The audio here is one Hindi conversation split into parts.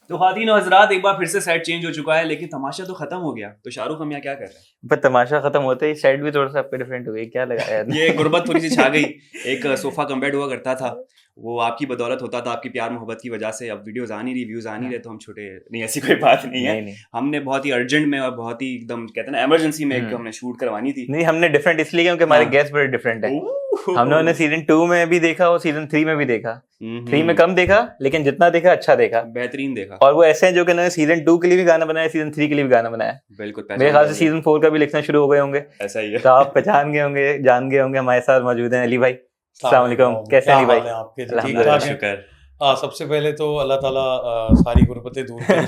तो ख़वातीन और हज़रात, एक बार फिर से सेट चेंज हो चुका है, लेकिन तमाशा तो खत्म हो गया। तो शाहरुख हम यहाँ क्या कर रहे हैं? पर तमाशा खत्म होते ही सेट भी थोड़ा सा आपका डिफरेंट हो गई, क्या लगाया है? ये गुर्बत थोड़ी सी छा गई। एक सोफा कम बेड हुआ करता था, वो आपकी बदौलत होता था, आपकी प्यार मोहब्बत की वजह से। अब वीडियोस आ नहीं रही, व्यूज आ नहीं रहे, तो हम छूटे नहीं, ऐसी कोई बात नहीं है। नहीं हमने बहुत ही अर्जेंट में और बहुत ही एकदम कहते हैं ना इमरजेंसी में एक हमने शूट करवानी थी। नहीं, हमने डिफरेंट इसलिए क्योंकि हमारे हाँ। गेस्ट बड़े डिफरेंट है। ओह! हमने सीजन 2 में भी देखा और सीजन 3 में भी देखा। 3 में हम्म, कम देखा, लेकिन जितना देखा अच्छा देखा। बेहतरीन देखा। और वो ऐसे हैं जो कि उन्होंने सीजन 2 के लिए भी गाना बनाया, सीजन 3 के लिए भी गाना बनाया। बिल्कुल मेरे ख्याल से सीजन 4 का भी लिखना शुरू हो गए होंगे। ऐसा ही है। तो आप पहचान गए होंगे, जान गए होंगे। हमारे साथ मौजूद हैं अली भाई। अस्सलाम वालेकुम, कैसे क्या अली भाई? हाल है आपके? ठीक अल्हम्दुलिल्लाह, ठाक हैं। शुक्र। सबसे पहले तो अल्लाह ताला सारी गुर्बतें दूर करे।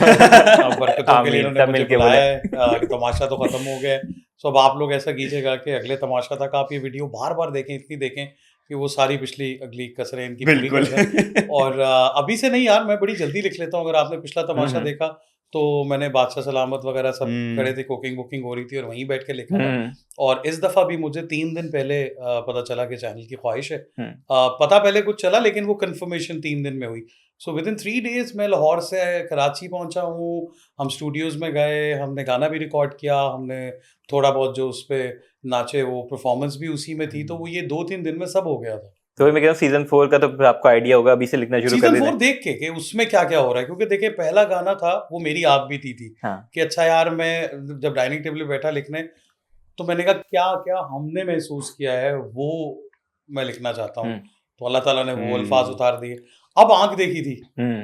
बरकतों के लिए आमीन, इन्होंने सब मुझे मिलके बुलाया बोले। है कि तमाशा तो खत्म हो गया है। सो अब आप लोग ऐसा कीजिएगा कि अगले तमाशा तक आप ये वीडियो बार बार देखें, इतनी देखें कि वो सारी पिछली अगली कसरें इनकी पूरी कर दें। बिल्कुल। और अभी से नहीं यार, मैं बड़ी जल्दी लिख लेता हूँ। अगर आपने पिछला तमाशा देखा तो मैंने बादशाह सलामत वगैरह सब खड़े थे, कुकिंग वुकिंग हो रही थी और वहीं बैठ के लिखा था। और इस दफ़ा भी मुझे 3 दिन पहले पता चला कि चैनल की ख्वाहिश है। पता पहले कुछ चला, लेकिन वो कंफर्मेशन 3 दिन में हुई। सो विद इन 3 डेज मैं लाहौर से कराची पहुंचा हूँ। हम स्टूडियोज़ में गए, हमने गाना भी रिकॉर्ड किया, हमने थोड़ा बहुत जो उस पे नाचे वो परफॉर्मेंस भी उसी में थी। तो वो ये 2-3 दिन में सब हो गया था। तो मैं कह रहा हूँ सीजन 4 का तो फिर आपको आइडिया होगा, अभी से लिखना शुरू कर सीजन देना। 4 देख के कि उसमें क्या क्या हो रहा है, क्योंकि देखिए पहला गाना था वो मेरी आप बीती थी। हाँ। कि अच्छा यार, मैं जब डाइनिंग टेबल पे बैठा लिखने, तो मैंने कहा क्या क्या हमने महसूस किया है वो मैं लिखना चाहता हूँ। तो अल्लाह ताला ने वो अल्फाज उतार दिए। अब आंख देखी थी,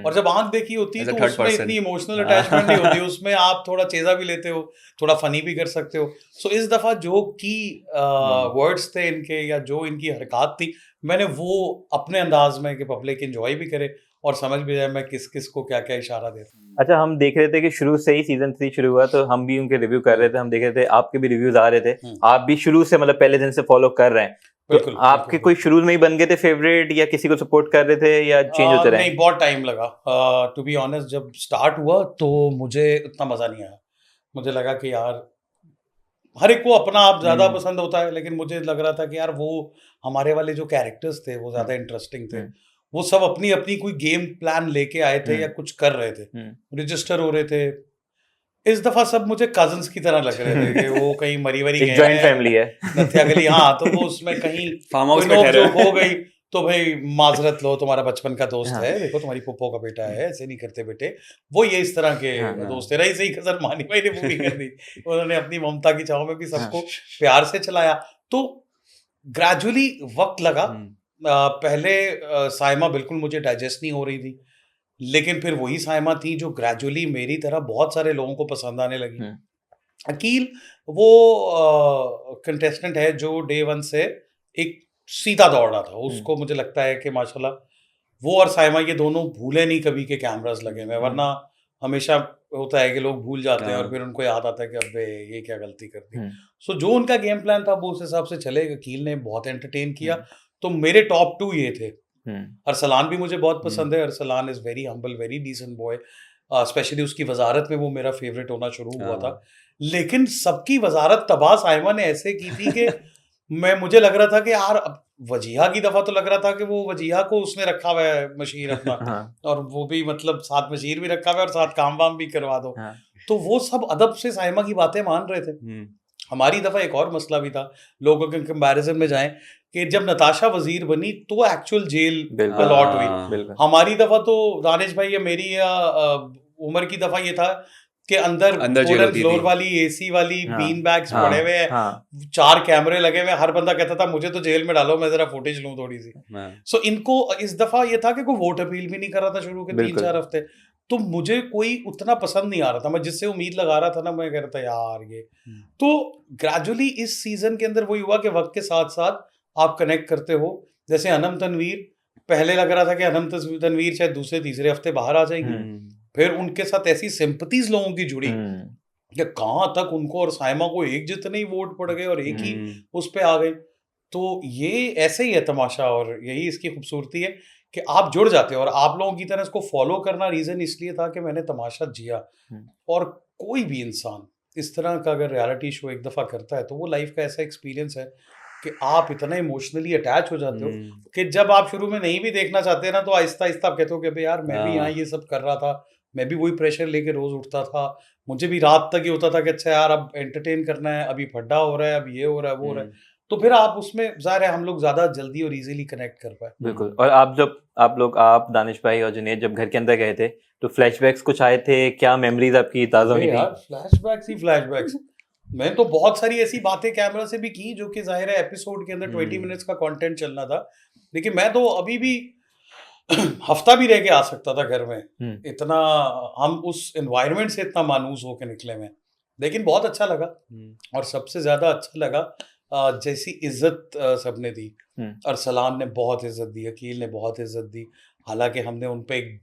और जब आंक देखी होती As a तो third उसमें person. इतनी इमोशनल अटैचमेंट नहीं होती। उसमें आप थोड़ा चेजा भी लेते हो, थोड़ा फनी भी कर सकते हो। सो इस दफा जो की वर्ड्स थे इनके, या जो इनकी हरकत थी, मैंने वो अपने अंदाज में कि पब्लिक एंजॉय भी करे और समझ भी जाए मैं किस किस को क्या क्या इशारा दे रहा हूँ। अच्छा, हम देख रहे थे कि शुरू से ही सीजन 3 शुरू हुआ तो हम भी उनके रिव्यू कर रहे थे, हम देख रहे थे आपके भी रिव्यूज आ रहे थे। आप भी शुरू से मतलब पहले दिन से फॉलो कर रहे हैं, तो बिल्कुल, आपके बिल्कुल। कोई शुरू में ही बन गए थे फेवरेट, या किसी को सपोर्ट कर रहे थे, या चेंज होते रहे? नहीं, बहुत टाइम लगा। टू बी ऑनेस्ट, जब स्टार्ट हुआ तो मुझे उतना मजा नहीं आया। मुझे लगा कि यार हर एक को अपना आप ज्यादा पसंद होता है, लेकिन मुझे लग रहा था कि यार वो हमारे वाले जो कैरेक्टर्स थे वो ज्यादा इंटरेस्टिंग थे। वो सब अपनी अपनी कोई गेम प्लान लेके आए थे या कुछ कर रहे थे, रजिस्टर हो रहे थे। इस दफा सब मुझे कजन्स की तरह लग रहे थे कि वो कहीं मरी वरी एक गए जॉइंट हैं, फैमिली है। नथिया गली। हाँ, तो वो उसमें कहीं फार्म कोई हाउस में नोक ठहरे जोक हो गई तो भाई माजरत लो, तुम्हारा बचपन का दोस्त हाँ। है, देखो तुम्हारी पुप्पो का बेटा है, ऐसे नहीं करते बेटे। वो ये इस तरह के हाँ, दोस्त थे। रही सही कसर मानी भाई ने पूरी कर दी। उन्होंने अपनी ममता की छाव में भी सबको प्यार से चलाया। तो ग्रेजुअली वक्त लगा। पहले साइमा बिल्कुल मुझे डाइजेस्ट नहीं हो रही थी, लेकिन फिर वही साइमा थी जो ग्रेजुअली मेरी तरह बहुत सारे लोगों को पसंद आने लगी। अकील वो कंटेस्टेंट है जो डे 1 से एक सीधा दौड़ रहा था। उसको मुझे लगता है कि माशाल्लाह वो और साइमा ये दोनों भूले नहीं कभी के कैमरास लगे हुए। वरना हमेशा होता है कि लोग भूल जाते हैं और फिर उनको याद आता है कि अबे ये क्या गलती कर दी। सो जो उनका गेम प्लान था वो उस हिसाब से चले। अकील ने बहुत एंटरटेन किया। तो मेरे टॉप 2 ये थे। अरसलान भी मुझे बहुत पसंद है। Arsalan is very humble, very decent boy. Specially उसकी वजारत में वो मेरा फेवरेट होना शुरू हुआ था। लेकिन सबकी वजारत तबाह साइमा ने ऐसे की थी कि मुझे लग रहा था कि यार अब वजीहा की दफा तो लग रहा था कि वो वजीहा को उसने रखा हुआ है मशीर अपना। और वो भी मतलब साथ मशीर भी रखा हुआ है और साथ काम वाम भी करवा दो। तो वो सब अदब से साइमा की बातें मान रहे थे। हमारी दफा एक और मसला भी था, लोगों के कंपैरिजन में जाएं कि जब नताशा वजीर बनी तो एक्चुअल जेल अलॉट हुई। हमारी दफा तो दानिश भाई या मेरी या उमर की दफा ये था कि अंदर फ्लोर वाली एसी वाली बीन बैग्स पड़े हुए हैं, 4 कैमरे लगे हुए। हर बंदा कहता था मुझे तो जेल में डालो, मैं जरा फुटेज लूं थोड़ी सी। सो इनको इस दफा ये था कि कोई वोट अपील भी नहीं कर रहा था शुरू के 3-4 हफ्ते। तो मुझे कोई उतना पसंद नहीं आ रहा था। मैं जिससे उम्मीद लगा रहा था ना, मैं कह रहा था यार ये। तो ग्रेजुअली इस सीजन के अंदर वही हुआ कि वक्त के साथ साथ आप कनेक्ट करते हो। जैसे अनम तनवीर, पहले लग रहा था कि अनम तनवीर शायद दूसरे तीसरे हफ्ते बाहर आ जाएगी। फिर उनके साथ ऐसी सिंपैथीज लोगों की जुड़ी कि कहां तक उनको और साइमा को एक जितने ही वोट पड़ गए और एक ही उस पे आ गए। तो ये ऐसे ही है तमाशा, और यही इसकी खूबसूरती है कि आप जुड़ जाते हो। और आप लोगों की तरह इसको फॉलो करना रीजन इसलिए था कि मैंने तमाशा जिया। और कोई भी इंसान इस तरह का अगर रियलिटी शो एक दफा करता है तो वो लाइफ का ऐसा एक्सपीरियंस है कि आप इतना इमोशनली अटैच हो जाते हो कि जब आप शुरू में नहीं भी देखना चाहते ना, तो आहिस्ता आहिस्ता आप कहते हो कि भाई यार मैं भी यहाँ ये सब कर रहा था, मैं भी वही प्रेशर लेके रोज उठता था, मुझे भी रात तक ये होता था कि अच्छा यार अब एंटरटेन करना है, अभी फड्डा हो रहा है, अब ये हो रहा है, वो हो रहा है, तो फिर आप उसमें ज़ाहिर है हम लोग ज्यादा जल्दी और इजीली कनेक्ट कर पाए। बिल्कुल। और आप दानिश भाई और जुनेद जब घर के अंदर गए थे तो फ्लैशबैक्स कुछ आए थे, क्या मेमोरीज आपकी ताजा हुई थी? यार फ्लैशबैक्स ही फ्लैशबैक्स। मैं तो बहुत सारी ऐसी बातें कैमरा से भी की जो कि जाहिर है एपिसोड के अंदर 20 मिनट्स का कंटेंट चलना था, लेकिन मैं तो अभी भी हफ्ता भी रह के आ सकता था घर में, इतना हम उस एनवायरनमेंट से इतना मानूस होके निकले में। लेकिन बहुत अच्छा लगा, और सबसे ज्यादा अच्छा लगा जैसी इज्जत सबने दी। अरसलान ने बहुत इज्जत दी, अकील ने बहुत इज्जत दी, हालांकि हमने उन पे एक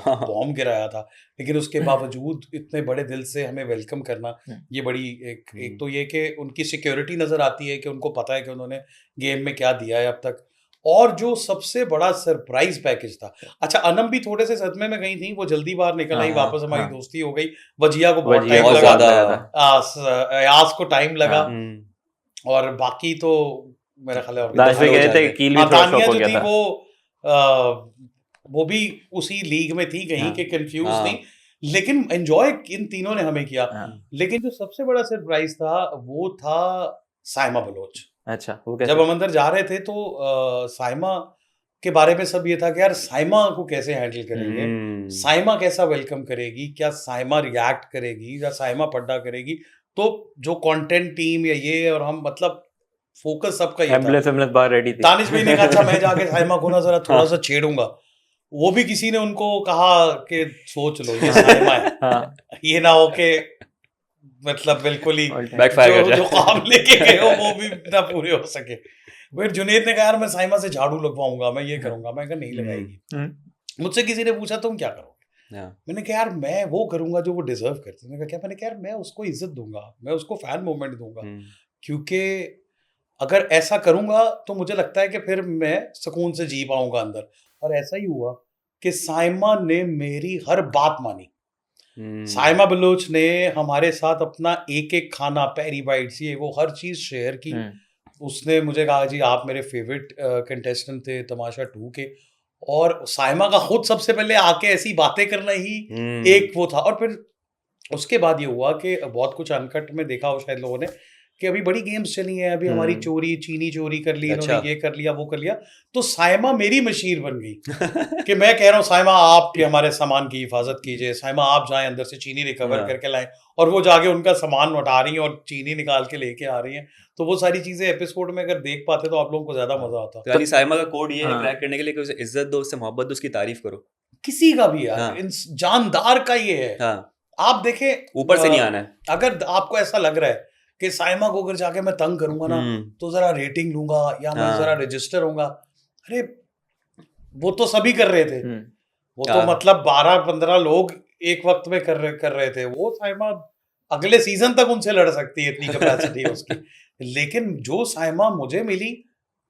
बॉम्ब गिराया था, लेकिन उसके बावजूद इतने बड़े दिल से हमें वेलकम करना, ये बड़ी एक तो ये कि उनकी सिक्योरिटी नजर आती है कि उनको पता है कि उन्होंने गेम में क्या दिया है अब तक। और जो सबसे बड़ा सरप्राइज पैकेज था, अच्छा अनम भी थोड़े से सदमे में गई थी, वो जल्दी बाहर निकल आई, वापस हमारी दोस्ती हो गई। वजिया को बहुत टाइम लगा, अयाज को टाइम लगा, और बाकी तो मेरा ख्याल है तानिया जो थी वो भी उसी लीग में थी कहीं के, कंफ्यूज थी, लेकिन एंजॉय इन तीनों ने हमें किया। लेकिन जो सबसे बड़ा सरप्राइज था वो था साइमा बलोच। अच्छा, जब हम अंदर जा रहे थे तो साइमा के बारे में सब ये था कि यार साइमा को कैसे हैंडल करेंगे, साइमा कैसा वेलकम करेगी, क्या साइमा रिएक्ट करेगी, या साइमा पड्डा करेगी। तो जो कंटेंट टीम या ये और हम, मतलब फोकस सबका ये था। बाहर रेडी थी। दानिश भाई ने कहा अच्छा मैं जाके साइमा को ना जरा थोड़ा सा छेड़ूंगा, वो भी किसी ने उनको कहा कि सोच लो ये साइमा है, ये ना हो के मतलब बिल्कुल ही जो काम लेके गए हो वो भी ना पूरे हो सके। फिर जुनेद ने कहा यार मैं साइमा से झाड़ू लगवाऊंगा, मैं ये करूंगा। मैं कहा नहीं लगाएगी। मुझसे किसी ने पूछा तुम क्या करोगे, मैंने कहा यार मैं वो करूंगा जो वो डिजर्व करती है। मैंने कहा यार मैं उसको इज्जत दूंगा, मैं उसको फैन मोमेंट दूंगा, क्योंकि अगर ऐसा करूंगा तो मुझे लगता है कि फिर मैं सुकून से जी पाऊंगा अंदर। और ऐसा ही हुआ कि साइमा ने मेरी हर बात मानी। साइमा बलोच ने हमारे साथ अपना एक एक खाना, पेरी बाइट्स, ये वो हर चीज शेयर की। उसने मुझे कहा जी आप मेरे फेवरेट कंटेस्टेंट थे तमाशा 2 के, और साइमा का खुद सबसे पहले आके ऐसी बातें करना ही एक वो था। और फिर उसके बाद ये हुआ कि बहुत कुछ अनकट में देखा हो शायद लोगों ने कि अभी बड़ी गेम्स चली हैं, अभी हमारी चोरी चीनी चोरी कर ली, इन्होंने ये कर लिया वो कर लिया। तो साइमा मेरी मशीर बन गई कि मैं कह रहा हूँ साइमा आप हमारे सामान की हिफाजत कीजिए, साइमा आप जाएं अंदर से चीनी रिकवर करके लाएं, और वो जाके उनका सामान उठा रही हैं और चीनी निकाल के लेके आ रही हैं। तो वो सारी चीजें एपिसोड में अगर देख पाते तो आप लोगों को ज्यादा मजा आता। तो यानी साइमा का कोड ये है क्रैक करने के लिए कि उसे इज्जत दो, उससे मोहब्बत दो, उसकी तारीफ करो, किसी का भी यार, जानदार का ये है। आप देखें ऊपर से नहीं आना है। अगर आपको ऐसा लग रहा है कि साइमा को अगर जाके मैं तंग करूंगा ना तो जरा रेटिंग लूंगा या मैं जरा रजिस्टर होऊंगा, अरे वो तो सभी कर रहे थे, वो तो मतलब 12-15 लोग एक वक्त में कर रहे थे। वो साइमा अगले सीजन तक उनसे लड़ सकती है, इतनी कैपेसिटी है उसकी। लेकिन जो साइमा मुझे मिली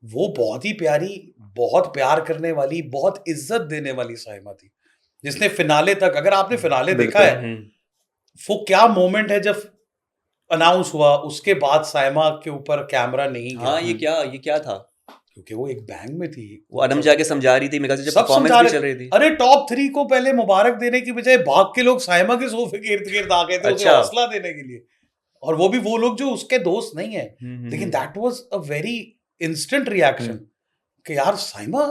वो बहुत ही प्यारी, बहुत प्यार करने वाली, बहुत इज्जत देने वाली साइमा थी, जिसने फिनाले तक, अगर आपने फिनाले देखा है वो क्या मोमेंट है जब अनाउंस हुआ उसके बाद साइमा के ऊपर कैमरा नहीं गया। ये क्या था, क्योंकि वो एक बैंग में थी, वो अनम जाके समझा रही थी, मेरे ख्याल से जब परफॉर्मेंस भी चल रही थी। अरे टॉप 3 को पहले मुबारक देने की बजाय भाग के लोग साइमा के सोफे के इर्द गिर्द आ गए थे उसे हौसला देने के लिए, और वो भी वो लोग जो उसके दोस्त नहीं है। लेकिन that was a very instant reaction कि यार साइमा,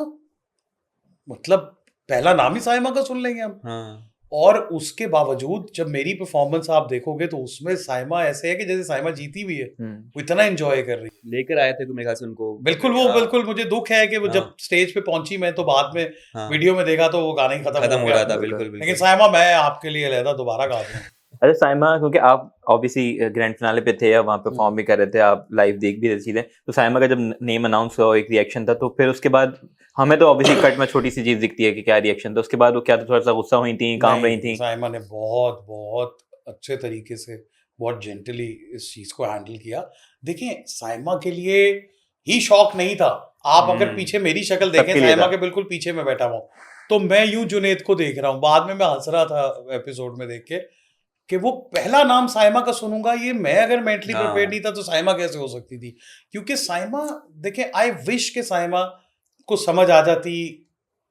मतलब पहला नाम ही साइमा का सुन लेंगे हम। और उसके बावजूद जब मेरी परफॉर्मेंस आप देखोगे तो उसमें साइमा ऐसे है कि जैसे साइमा जीती भी है, वो इतना एंजॉय कर रही है। लेकर आए थे मेरे ख्याल से उनको, बिल्कुल मुझे दुख है कि वो जब स्टेज पे पहुंची, मैं तो बाद में वीडियो में देखा तो वो गाना ही खत्म हो रहा था। बिल्कुल। लेकिन साइमा मैं आपके लिए अलहदा दोबारा गा दूं। अच्छा साइमा, क्योंकि आप ऑब्वियसली ग्रैंड फिनाले पे थे, वहाँ पे परफॉर्म भी कर रहे थे, आप लाइव देख भी रहे चीजें, तो साइमा का जब नेम अनाउंस हुआ एक रिएक्शन था, तो फिर उसके बाद हमें तो ऑब्वियसली कट में छोटी सी चीज दिखती है कि क्या रिएक्शन था, उसके बाद वो क्या था, थोड़ा सा गुस्सा हुई थी, काम रही थी? साइमा ने बहुत बहुत अच्छे तरीके से, बहुत जेंटली इस चीज को हैंडल किया। देखिए साइमा के लिए ही शौक नहीं था, आप अगर पीछे मेरी शक्ल देखें, साइमा के बिल्कुल पीछे मैं बैठा हूँ, तो मैं यूं जुनेद को देख रहा हूँ, बाद में मैं हंस रहा था एपिसोड में देख के कि वो पहला नाम साइमा का सुनूंगा, ये मैं अगर मेंटली प्रिपेयर नहीं था तो साइमा कैसे हो सकती थी। क्योंकि साइमा, देखें, आई विश के साइमा को समझ आ जाती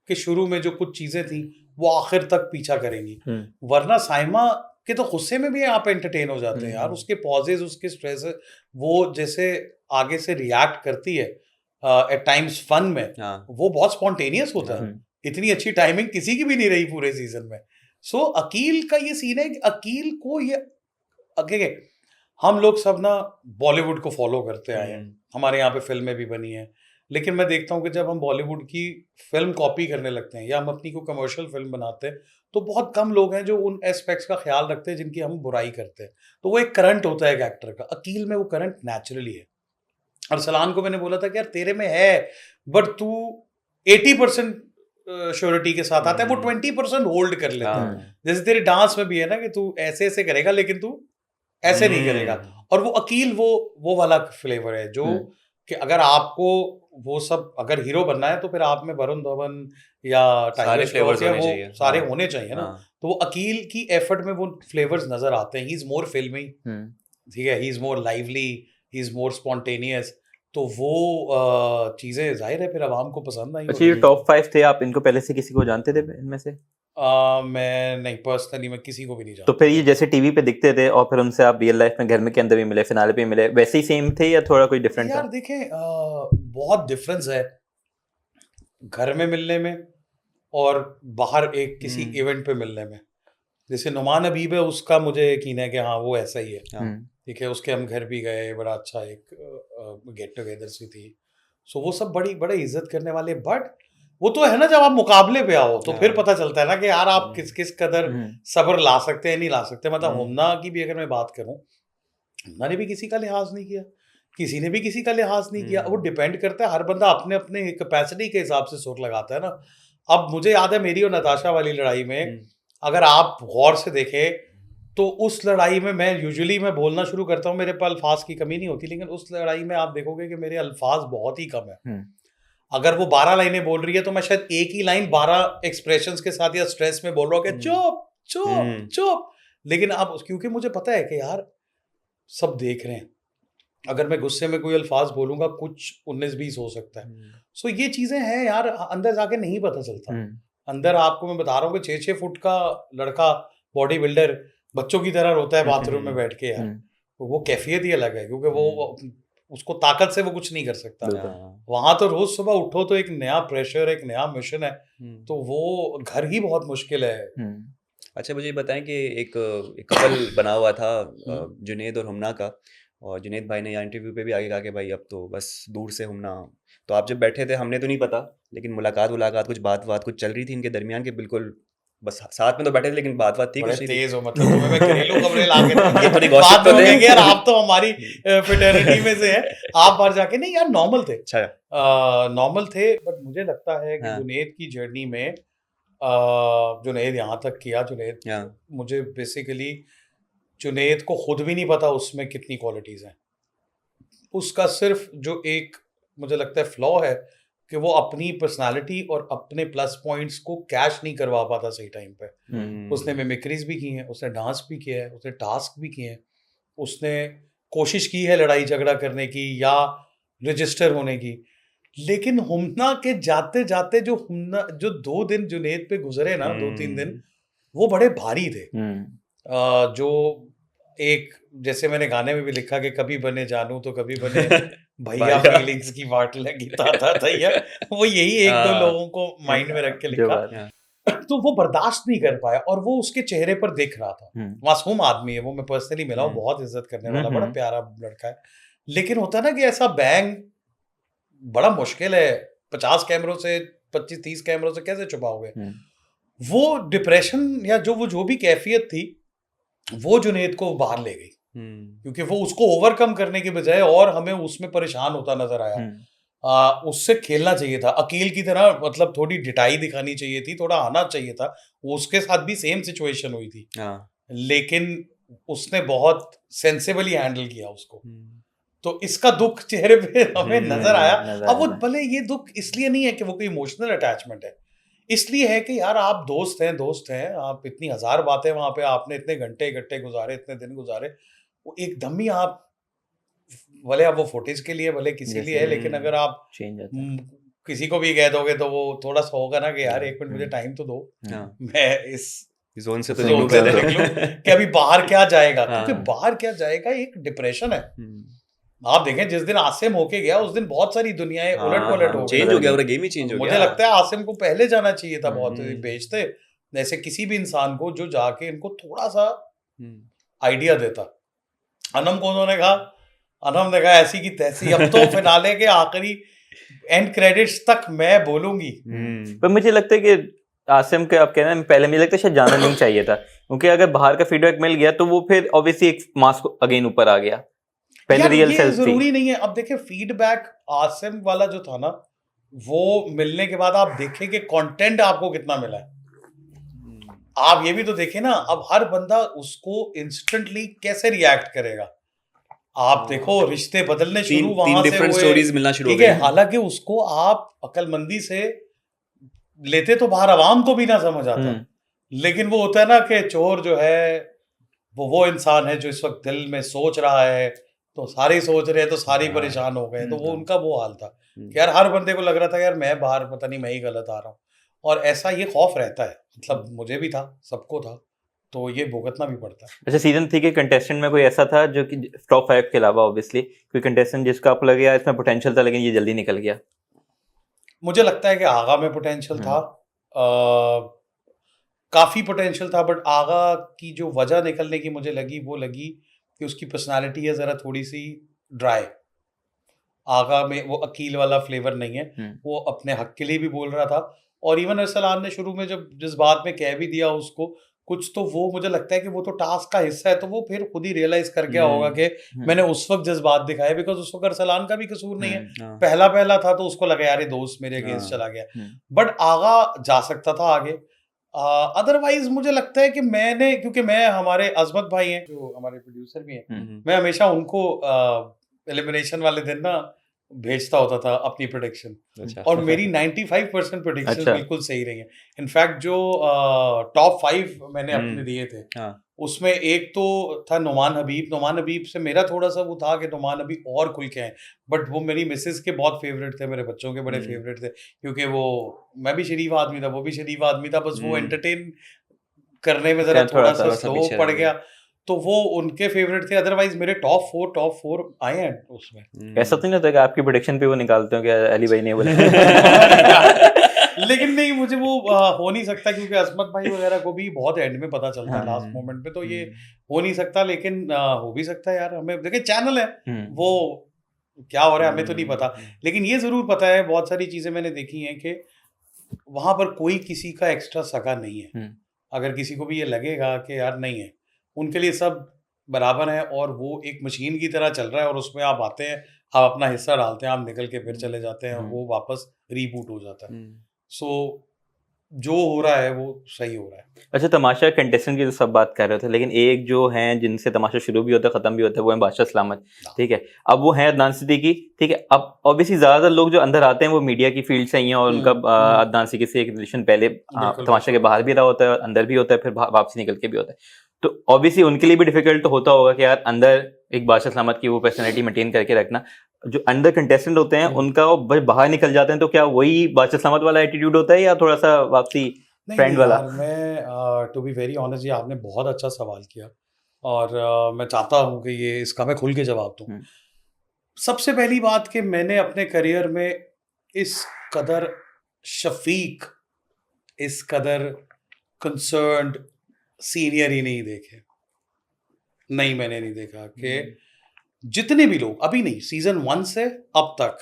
कि शुरू में जो कुछ चीजें थी वो आखिर तक पीछा करेंगी। वरना साइमा के तो गुस्से में भी आप एंटरटेन हो जाते हैं यार, उसके पॉजेज, उसके स्ट्रेस, वो जैसे आगे से रिएक्ट करती है एट टाइम्स फन में, वो बहुत स्पॉन्टेनियस होता है। इतनी अच्छी टाइमिंग किसी की भी नहीं रही पूरे सीजन में। सो अकील का ये सीन है कि अकील को ये अगे हम लोग सब ना बॉलीवुड को फॉलो करते आए हैं, हमारे यहाँ पे फिल्में भी बनी हैं, लेकिन मैं देखता हूँ कि जब हम बॉलीवुड की फिल्म कॉपी करने लगते हैं या हम अपनी को कमर्शियल फिल्म बनाते हैं, तो बहुत कम लोग हैं जो उन एस्पेक्ट्स का ख्याल रखते हैं जिनकी हम बुराई करते हैं। तो वो एक करंट होता है एक एक्टर का, अकील में वो करंट नेचुरली है। अरसलान को मैंने बोला था कि यार तेरे में है, बट तू 80% श्योरिटी के साथ आता है, वो 20% होल्ड कर लेता है। जैसे तेरे डांस में भी है ना कि तू ऐसे ऐसे करेगा लेकिन तू ऐसे नहीं करेगा, और वो अकील वो वाला फ्लेवर है जो कि अगर आपको वो सब अगर हीरो बनना है तो फिर आप में वरुण धवन या टाइगर श्रॉफ या वो सारे होने चाहिए ना। तो वो अकील की एफर्ट में वो फ्लेवर्स नजर आते हैं। ही इज मोर फिल्मी, ठीक है, he is more lively, he is more spontaneous, तो वो चीजें जाहिर है फिर आवाम को पसंद आई। अच्छा, ये टॉप 5 थे, आप इनको पहले से किसी को जानते थे इनमें से? मैं नहीं, पर्सनली मैं किसी को भी नहीं जानता। तो फिर ये जैसे टीवी पे दिखते थे और फिर उनसे आप रियल लाइफ में घर में के अंदर भी मिले, फिनाले पे मिले, वैसे ही सेम थे या थोड़ा कोई डिफरेंट था? यार देखें, बहुत डिफरेंस है घर में मिलने में और बाहर एक किसी इवेंट पे मिलने में। जैसे नुमान हबीब है, उसका मुझे यकीन है कि हाँ वो ऐसा ही है, ठीक है, उसके हम घर भी गए, बड़ा अच्छा एक गेट टुगेदर सी थी। सो वो सब बड़े इज्जत करने वाले। बट वो तो है ना, जब आप मुकाबले पे आओ तो फिर पता चलता है ना कि यार आप किस कदर सब्र ला सकते हैं, नहीं ला सकते। मतलब हुम्ना की भी अगर मैं बात करूं, हुम्ना ने भी किसी का लिहाज नहीं किया, किसी ने भी किसी का लिहाज नहीं किया। वो डिपेंड करता है, हर बंदा अपने अपने कैपेसिटी के हिसाब से सुर लगाता है ना। अब मुझे याद है मेरी और नताशा वाली लड़ाई में, अगर आप गौर से देखें तो उस लड़ाई में मैं यूजुअली मैं बोलना शुरू करता हूँ, मेरे पास अल्फाज की कमी नहीं होती, लेकिन उस लड़ाई में आप देखोगे कि मेरे अल्फाज बहुत ही कम है। अगर वो 12 लाइनें बोल रही है तो मैं शायद एक ही लाइन 12 एक्सप्रेशंस के साथ या स्ट्रेस में बोल रहा हूँ कि चुप चुप चुप। लेकिन अब क्योंकि मुझे पता है कि यार सब देख रहे हैं, अगर मैं गुस्से में कोई अल्फाज बोलूंगा कुछ 19-20 हो सकता है। सो ये चीजें हैं यार, अंदर जाके नहीं पता चलता। अंदर आपको मैं बता रहा हूँ कि 6-6 फुट का लड़का बॉडी बिल्डर बच्चों की तरह रोता है बाथरूम में बैठ के यार, वो कैफियत ही अलग है, क्योंकि वो उसको ताकत से वो कुछ नहीं कर सकता। वहां तो रोज सुबह उठो तो एक नया प्रेशर, एक नया मिशन है, तो वो घर ही बहुत मुश्किल है। अच्छा, मुझे बताएं कि एक कपल बना हुआ था जुनैद और हुम्ना का, और जुनैद भाई ने यहाँ इंटरव्यू पे भी आगे कहा कि भाई अब तो बस दूर से हुम्ना। तो आप जब बैठे थे, हमने तो नहीं पता, लेकिन मुलाकात कुछ बात कुछ चल रही थी इनके दरमियान के, बिल्कुल बस साथ में तो बैठे थे लेकिन बात थी कुछ तेज हो, मतलब तुम्हें मैं घरेलू खबरें लाके ये थोड़ी गॉसिप तो देंगे यार, आप तो हमारी फ्रेटर्निटी में से हैं, आप बाहर जाके नहीं यार नॉर्मल थे। अच्छा, नॉर्मल थे, बट मुझे लगता है कि जुनैद की जर्नी में जुनैद यहाँ तक किया, जुनैद मुझे बेसिकली जुनैद को खुद भी नहीं पता उसमें कितनी क्वालिटीज हैं। उसका सिर्फ जो एक मुझे लगता है फ्लॉ है कि वो अपनी पर्सनालिटी और अपने प्लस पॉइंट्स को कैश नहीं करवा पाता सही टाइम पे। उसने मिमिक्रीज भी की हैं, उसने डांस भी किया है, उसने टास्क भी किए हैं, उसने कोशिश की है लड़ाई झगड़ा करने की या रजिस्टर होने की। लेकिन हुम्ना के जाते जाते जो 2 दिन जुनैद पे गुजरे ना, 2-3 दिन, वो बड़े भारी थे। जो एक जैसे मैंने गाने में भी लिखा कि कभी बने जानू तो कभी बने भैया, फीलिंग्स की वाट लगी था भैया, वो यही 1-2 लोगों को माइंड में रख के लिखा। तो वो बर्दाश्त नहीं कर पाया, और वो उसके चेहरे पर दिख रहा था। मासूम आदमी है वो, मैं पर्सनली मिला हूँ, बहुत इज्जत करने वाला, बड़ा प्यारा लड़का है। लेकिन होता है ना कि ऐसा बैंग बड़ा मुश्किल है, 50 कैमरों से 25-30 कैमरों से कैसे छुपाओगे। वो डिप्रेशन या जो भी कैफियत थी, वो जुनैद को बाहर ले गई, क्योंकि वो उसको ओवरकम करने के बजाय और हमें उसमें परेशान होता नजर आया। उससे खेलना चाहिए था अकील की तरह, मतलब थोड़ी डिटाई दिखानी चाहिए थी, थोड़ा आना चाहिए था। उसके साथ भी सेम सिचुएशन हुई थी, लेकिन उसने बहुत सेंसिबली हैंडल किया उसको। तो इसका दुख चेहरे पे हमें नजर आया। अब वो भले ये दुख इसलिए नहीं है कि वो कोई इमोशनल अटैचमेंट है, इसलिए है कि यार आप दोस्त हैं, आप इतनी 1000 बातें वहां पे आपने इतने घंटे इकट्ठे गुजारे, इतने दिन गुजारे, वो एकदम ही आप भले आप वो फुटेज के लिए भले किसी लिए है, लेकिन अगर आप किसी को भी कह दोगे तो वो थोड़ा सा होगा ना कि यार एक मिनट मुझे टाइम तो दो, हाँ मैं इस जोन से तो जोन निकलूं से पहले। निकलूं कि अभी बाहर क्या जाएगा, क्योंकि हाँ। बाहर क्या जाएगा एक डिप्रेशन है। हम्म। आप देखें जिस दिन आसिम होके गया उस दिन बहुत सारी दुनियाएं हाँ, उलट पलट हाँ, हो चेंज गई। हो गया, पूरा गेम ही चेंज हो मुझे गया। लगता है आसिम को पहले जाना चाहिए था, बहुत हम्म। भेजते जैसे किसी भी इंसान को जो जाके इनको थोड़ा सा हम्म। आइडिया देता। अनम को उन्होंने कहा, अनम ने कहा ऐसी की तैसी, अब तो फिनाले के आखिरी एंड क्रेडिट्स तक मैं बोलूंगी। पर मुझे लगता है कि आसिम के आप कह रहे हैं पहले मुझे लगता है शायद जाना नहीं चाहिए था, क्योंकि अगर बाहर का फीडबैक मिल गया तो वो फिर ऑब्वियसली एक मास्क अगेन ऊपर आ गया, पहले यार रियल ये सेल्फ थी। जरूरी नहीं है। अब देखिए फीडबैक आसिम वाला जो था ना, वो मिलने के बाद आप देखें कि कंटेंट आपको कितना मिला है। आप ये भी तो देखें ना, अब हर बंदा उसको इंस्टेंटली कैसे रिएक्ट करेगा। आप देखो रिश्ते बदलने शुरू तीन वहां से डिफरेंट हुए, स्टोरीज मिलना शुरू हो ठीक है। गई। हालांकि उसको आप अकलमंदी से लेते तो बाहर आवाम को भी ना समझ आता, लेकिन वो होता है ना कि चोर जो है वो इंसान है जो इस वक्त दिल में सोच रहा है, तो सारे ही सोच रहे हैं तो सारे ही हाँ। परेशान हो गए। तो वो हाँ। उनका वो हाल था हम्म। कि यार हर बंदे को लग रहा था यार मैं बाहर पता नहीं मैं ही गलत आ रहा हूँ, और ऐसा ये खौफ रहता है। मतलब मुझे भी था, सबको था, तो ये भुगतना भी पड़ता है। अच्छा, सीजन 3 के कंटेस्टेंट में कोई ऐसा था जो कि टॉप 5 के अलावा ऑब्वियसली कोई कंटेस्टेंट जिसका आपको लगे यार इसमें पोटेंशियल था लेकिन ये जल्दी निकल गया? मुझे लगता है कि आगा में पोटेंशियल था, काफी पोटेंशियल था, बट आगा की जो वजह निकलने की मुझे लगी वो लगी कि उसकी पर्सनालिटी है जरा थोड़ी सी ड्राई। आगा में वो अकील वाला फ्लेवर नहीं है, वो अपने हक के लिए भी बोल रहा था। और इवन अरसलान ने शुरू में जब जिस बात में कह भी दिया उसको कुछ, तो वो मुझे लगता है कि वो तो टास्क का हिस्सा है, तो वो फिर खुद ही रियलाइज कर गया होगा कि मैंने उस वक्त जज्बात दिखाए, बिकॉज उस वक्त अरसलान का भी कसूर नहीं है। हाँ। पहला था तो उसको लगा यार ये दोस्त मेरे अगेंस्ट हाँ। चला गया, बट आगा जा सकता था आगे। अदरवाइज मुझे लगता है कि मैंने, क्योंकि मैं, हमारे अजमत भाई हैं जो हमारे प्रोड्यूसर भी हैं, मैं हमेशा उनको एलिमिनेशन वाले दिन ना भेजता होता था अपनी प्रेडिक्शन, अच्छा। और मेरी 95% प्रेडिक्शन अच्छा। बिल्कुल सही रही हैं। इनफैक्ट जो टॉप 5 मैंने अपने दिए थे, हाँ। उसमें एक तो था नुमान हबीब। नुमान हबीब से मेरा थोड़ा सा वो था कि नुमान हबीब और खुल के आए, बट वो मेरी मिसेस के बहुत फेवरेट थे, मेरे बच्चों के बड़े फेवरेट थे, क्योंकि वो, मैं भी शरीफ आदमी था, वो भी शरीफ आदमी था, बस वो एंटरटेन करने में जरा थोड़ा सा स्लो पीछे पड़ रह गया, तो वो उनके फेवरेट थे। अदरवाइज मेरे टॉप 4 आए हैं उसमें। ऐसा तो नहीं होता कि आपकी प्रेडिक्शन पे वो निकालते हो कि अली भाई ने बोला? लेकिन नहीं, मुझे वो हो नहीं सकता, क्योंकि अजमत भाई वगैरह को भी बहुत एंड में पता चलता है लास्ट मोमेंट पे, तो ये हो नहीं सकता। लेकिन हो भी सकता है यार, हमें देखिए चैनल है, वो क्या हो रहा है हमें तो नहीं पता। लेकिन ये जरूर पता है, बहुत सारी चीजें मैंने देखी हैं कि वहां पर कोई किसी का एक्स्ट्रा सगा नहीं है। अगर किसी को भी ये लगेगा कि यार नहीं है, उनके लिए सब बराबर है, और वो एक मशीन की तरह चल रहा है, और उसमें आप आते हैं, आप अपना हिस्सा डालते हैं, आप निकल के फिर चले जाते हैं, वो वापस रीबूट हो जाता है। सो जो हो रहा है वो सही हो रहा है। अच्छा, तमाशा कंटेस्टेंट की तो सब बात कर रहे थे, लेकिन एक जो है जिनसे तमाशा शुरू भी होता है खत्म भी होता है वो है बादशाह सलामत। ठीक है, अब वो है अदनान सिद्दीकी। ठीक है, अब ऑब्वियसली ज्यादातर लोग जो अंदर आते हैं वो मीडिया की फील्ड से ही हैं, और उनका अदनान सिद्दीकी से एक रिलेशन पहले तमाशा के बाहर भी रहा होता है, अंदर भी होता है, फिर वापसी निकल के भी होता है। तो ऑब्वियसली उनके लिए भी डिफिकल्ट तो होता होगा कि यार अंदर एक बादशाह सलामत की वो पर्सनैलिटी मेंटेन करके रखना। जो अंदर कंटेस्टेंट होते हैं उनका बस बाहर निकल जाते हैं, तो क्या वही बादशाह सलामत वाला एटीट्यूड होता है या थोड़ा सा वापसी फ्रेंड वाला? मैं टू बी वेरी ऑनेस्ट, ये आपने बहुत अच्छा सवाल किया, और मैं चाहता हूँ कि ये इसका मैं खुल के जवाब दूँ। सबसे पहली बात कि मैंने अपने करियर में इस कदर शफीक, इस कदर कंसर्न्ड सीनियर ही नहीं देखे। नहीं, मैंने नहीं देखा कि जितने भी लोग, अभी नहीं, सीजन 1 से अब तक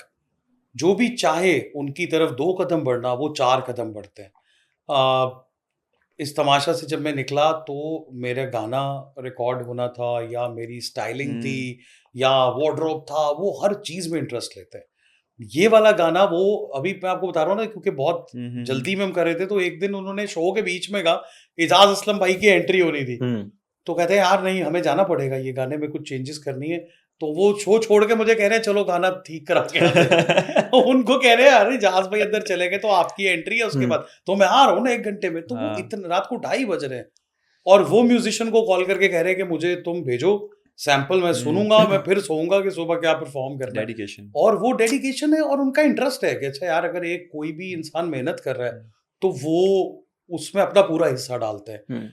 जो भी चाहे उनकी तरफ 2 कदम बढ़ना, वो 4 कदम बढ़ते हैं। इस तमाशा से जब मैं निकला तो मेरा गाना रिकॉर्ड होना था, या मेरी स्टाइलिंग थी, या वार्डरोब था, वो हर चीज में इंटरेस्ट लेते हैं। ये वाला गाना, वो अभी मैं आपको बता रहा हूँ ना, क्योंकि बहुत जल्दी में हम कर रहे थे, तो एक दिन उन्होंने शो के बीच में कहा, एजाज असलम भाई की एंट्री होनी थी, तो कहते हैं यार नहीं, हमें जाना पड़ेगा, ये गाने में कुछ चेंजेस करनी है। तो वो शो छोड़ के मुझे कह रहे हैं चलो गाना ठीक करा के आते। उनको कह रहे हैं अरे जहाज भाई अंदर चले गए, तो आपकी एंट्री है उसके बाद, तो मैं आ रहा हूँ ना 1 घंटे में। तो वो इतने रात को 2:30 बज रहे हैं, और वो म्यूजिशियन को कॉल करके कह रहे हैं कि मुझे तुम भेजो सैंपल मैं सुनूंगा, मैं फिर सोऊंगा कि सुबह क्या परफॉर्म करना है। डेडिकेशन। और वो डेडिकेशन है और उनका इंटरेस्ट है कि अच्छा यार अगर एक कोई भी इंसान मेहनत कर रहा है तो वो उसमें अपना पूरा हिस्सा डालते हैं।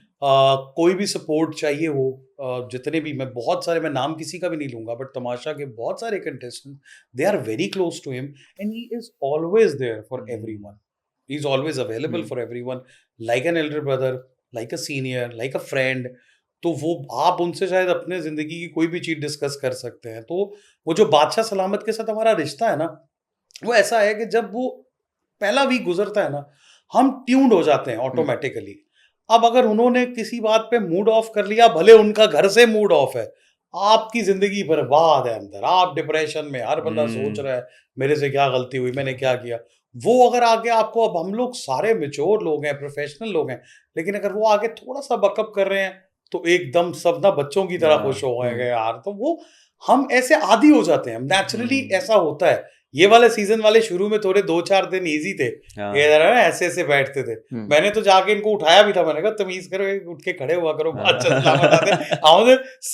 कोई भी सपोर्ट चाहिए हो, जितने भी, मैं बहुत सारे, मैं नाम किसी का भी नहीं लूंगा, बट तमाशा के बहुत सारे contestant, they are very close to him and he is always there for everyone, he is always available for everyone, like an elder brother, like a senior, like a friend. तो वो आप उनसे शायद अपने जिंदगी की कोई भी चीज डिस्कस कर सकते हैं। तो वो जो बादशाह सलामत के साथ हमारा रिश्ता है ना, वो ऐसा है कि जब वो पहला वीक गुजरता है ना, हम ट्यून्ड हो जाते हैं ऑटोमेटिकली। अब अगर उन्होंने किसी बात पे मूड ऑफ कर लिया, भले उनका घर से मूड ऑफ है, आपकी जिंदगी बर्बाद है अंदर, आप डिप्रेशन में, हर बंदा सोच रहा है मेरे से क्या गलती हुई, मैंने क्या किया। वो अगर आगे आपको, अब हम लोग सारे मेच्योर लोग हैं, प्रोफेशनल लोग हैं, लेकिन अगर वो आगे थोड़ा सा बकअप कर रहे हैं तो एकदम सब ना बच्चों की तरह खुश हो गए यार। तो वो हम ऐसे आदी हो जाते हैं, नेचुरली ऐसा होता है। ये वाले सीजन वाले शुरू में थोड़े 2-4 दिन इजी थे, ये ऐसे ऐसे बैठते थे। मैंने तो जाके इनको उठाया भी था, मैंने कहा तमीज करो, उठ के खड़े हुआ करो, अच्छा सलामत आते।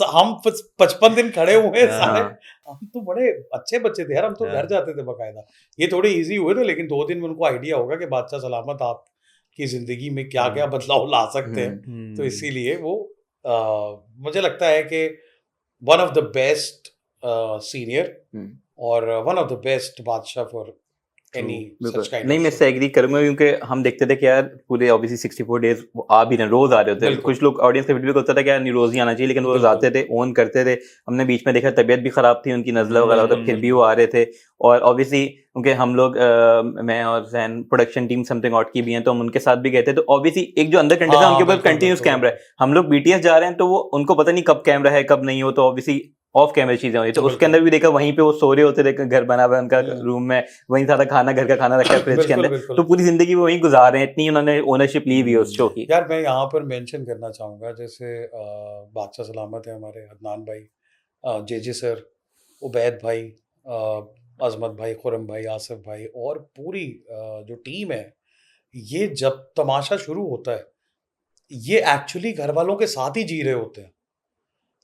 हम 55 दिन खड़े हुए सारे, हम तो बड़े अच्छे बच्चे थे यार, हम तो घर जाते थे बकायदा। ये थोड़े इजी हुए थे, लेकिन 2 दिन में उनको आइडिया होगा कि बादशाह सलामत आपकी जिंदगी में क्या क्या बदलाव ला सकते हैं। तो इसीलिए वो मुझे लगता है कि one of the best senior और वन ऑफ द बेस्ट बादशाह फॉर एनी सच काइंड। नहीं, मैं इससे एग्री करूंगा, क्योंकि हम देखते थे कि यार पूरे ऑब्वियसली 64 डेज आ भी रहे, रोज आ रहे होते। कुछ लोग ऑडियंस का फीडबैक होता था कि यार नहीं रोज ही आना चाहिए, लेकिन वो रोज आते थे, ओन करते थे। हमने बीच में देखा तबीयत भी खराब थी उनकी, नज़ला वगैरह होता, फिर भी वो आ रहे थे। और ऑब्वियसली क्योंकि हम लोग मैं और Jain production team something out की भी हैं, तो हम उनके साथ भी गए थे। तो ऑब्वियसली एक जो अंदर कंटेस्टेंट उनके ऊपर कंटिन्यूस कैमरा है, हम लोग बीटीएस जा रहे हैं तो वो उनको पता नहीं कब कैमरा है कब नहीं हो, तो ऑब्वियसली ऑफ कैमरा चीजें हुई। तो उसके अंदर भी देखा, वहीं पे वो सो रहे होते थे, घर बना हुआ है उनका रूम में, वहीं सारा खाना, घर का खाना रखा है फ्रिज के अंदर। तो पूरी जिंदगी वो वहीं गुजार रहे हैं, इतनी उन्होंने ओनरशिप ली हुई है उस शो की। यार मैं यहाँ पर मेंशन करना चाहूंगा, जैसे बादशाह सलामत है हमारे, अदनान भाई, जेजे सर, उबैद भाई, अजमत भाई, खुरम भाई, आसिफ भाई, और पूरी जो टीम है, ये जब तमाशा शुरू होता है, ये एक्चुअली घर वालों के साथ ही जी रहे होते हैं।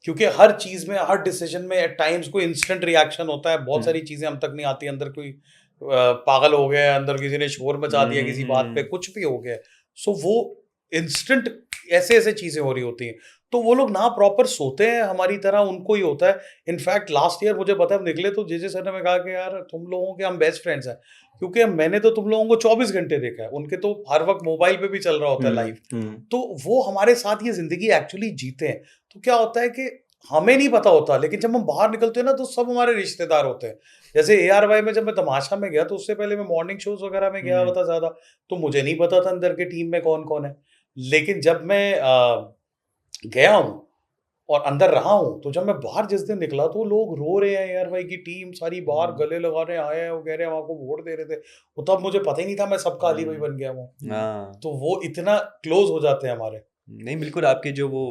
क्योंकि हर चीज में, हर डिसीजन में एट टाइम्स कोई इंस्टेंट रिएक्शन होता है, बहुत सारी चीजें हम तक नहीं आती, अंदर कोई पागल हो गया, अंदर किसी ने शोर मचा दिया किसी बात पे, कुछ भी हो गया, सो वो इंस्टेंट ऐसे ऐसे चीजें हो रही होती हैं। तो वो लोग ना प्रॉपर सोते हैं हमारी तरह, उनको ही होता है। इनफैक्ट लास्ट ईयर मुझे पता है, निकले तो जेजे सर ने मैं कहा कि यार तुम लोगों के हम बेस्ट फ्रेंड्स हैं, क्योंकि मैंने तो तुम लोगों को 24 घंटे देखा है, उनके तो हर वक्त मोबाइल पे भी चल रहा होता है लाइव। तो वो हमारे साथ ये जिंदगी एक्चुअली जीते हैं। तो क्या होता है कि हमें नहीं पता होता, लेकिन जब हम बाहर निकलते हैं ना, तो सब हमारे रिश्तेदार होते हैं। जैसे ARY में जब मैं तमाशा में गया, तो उससे पहले मैं मॉर्निंग शोज वगैरह में गया हुआ था ज्यादा, तो मुझे नहीं पता था अंदर के टीम में कौन कौन है। लेकिन जब मैं गया हूँ और अंदर रहा हूँ, तो जब मैं बाहर जिस दिन निकला, तो लोग रो रहे हैं, ARY की टीम सारी बाहर गले लगाने आए हैं, वो कह रहे हैं आपको वोट दे रहे थे। वो तब मुझे पता ही नहीं था मैं सबका अली भाई बन गया हूँ। तो वो इतना क्लोज हो जाते हैं हमारे। नहीं बिल्कुल, आपके जो वो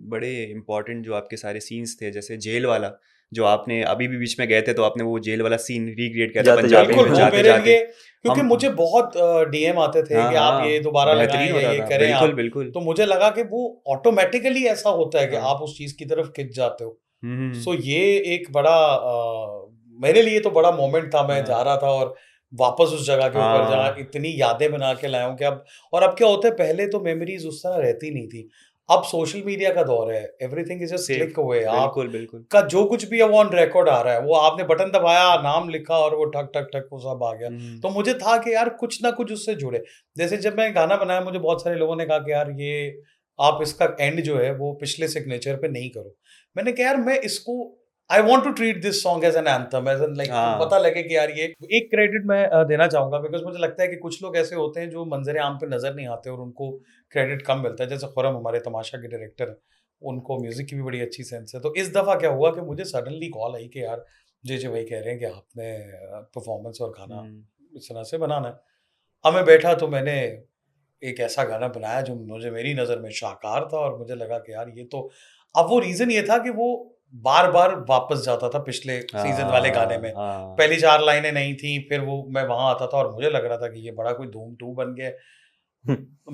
बड़े इम्पोर्टेंट जो आपके सारे सीन्स थे, जैसे जेल वाला, जो आपने अभी भी बीच में गए थे, तो आपने वो जेल वाला सीन रिक्रिएट किया था पंजाबी में जाते जाते, क्योंकि मुझे बहुत DM आते थे कि आप ये दोबारा लगाएं या ये करें आप। बिल्कुल। तो मुझे लगा कि वो ऑटोमेटिकली ऐसा होता है कि आप उस चीज की तरफ खिंच जाते हो। सो ये एक बड़ा मेरे लिए तो बड़ा मोमेंट था। मैं जा रहा था और वापस उस जगह के ऊपर जहाँ इतनी यादें बना के लाया हूँ कि अब, और अब क्या होता है, पहले तो मेमोरीज उस तरह रहती नहीं थी। अब सोशल मीडिया का दौर है, everything is just click away. आप का जो कुछ भी अब ऑन रिकॉर्ड आ रहा है, वो आपने बटन दबाया, नाम लिखा और वो ठक ठक ठक वो सब आ गया। तो मुझे था कि यार कुछ ना कुछ उससे जुड़े। जैसे जब मैं गाना बनाया, मुझे बहुत सारे लोगों ने कहा कि यार ये आप इसका एंड जो है वो पिछले सिग्नेचर पे नहीं करो। मैंने कहा यार मैं इसको I want to treat this song as an anthem, as in like पता लगे कि यार ये एक क्रेडिट मैं देना चाहूंगा, बिकॉज मुझे लगता है कि कुछ लोग ऐसे होते हैं जो मंजर आम पे नजर नहीं आते और उनको क्रेडिट कम मिलता है। जैसे खुरम हमारे तमाशा के डायरेक्टर, उनको म्यूजिक की भी बड़ी अच्छी सेंस है। तो इस दफा क्या हुआ कि मुझे सडनली कॉल आई कि यार जेजे भाई कह रहे हैं कि आपने परफॉर्मेंस और गाना इस तरह से बनाना है। अब मैं बैठा तो मैंने एक ऐसा गाना बनाया जो मुझे, मेरी नज़र में शाहकार था, और मुझे लगा कि यार ये तो, अब वो रीज़न ये था कि वो बार बार वापस जाता था पिछले सीजन वाले गाने में। पहली 4 लाइनें नहीं थी, फिर वो मैं वहां आता था और मुझे लग रहा था कि ये बड़ा कोई धूम 2 बन गया।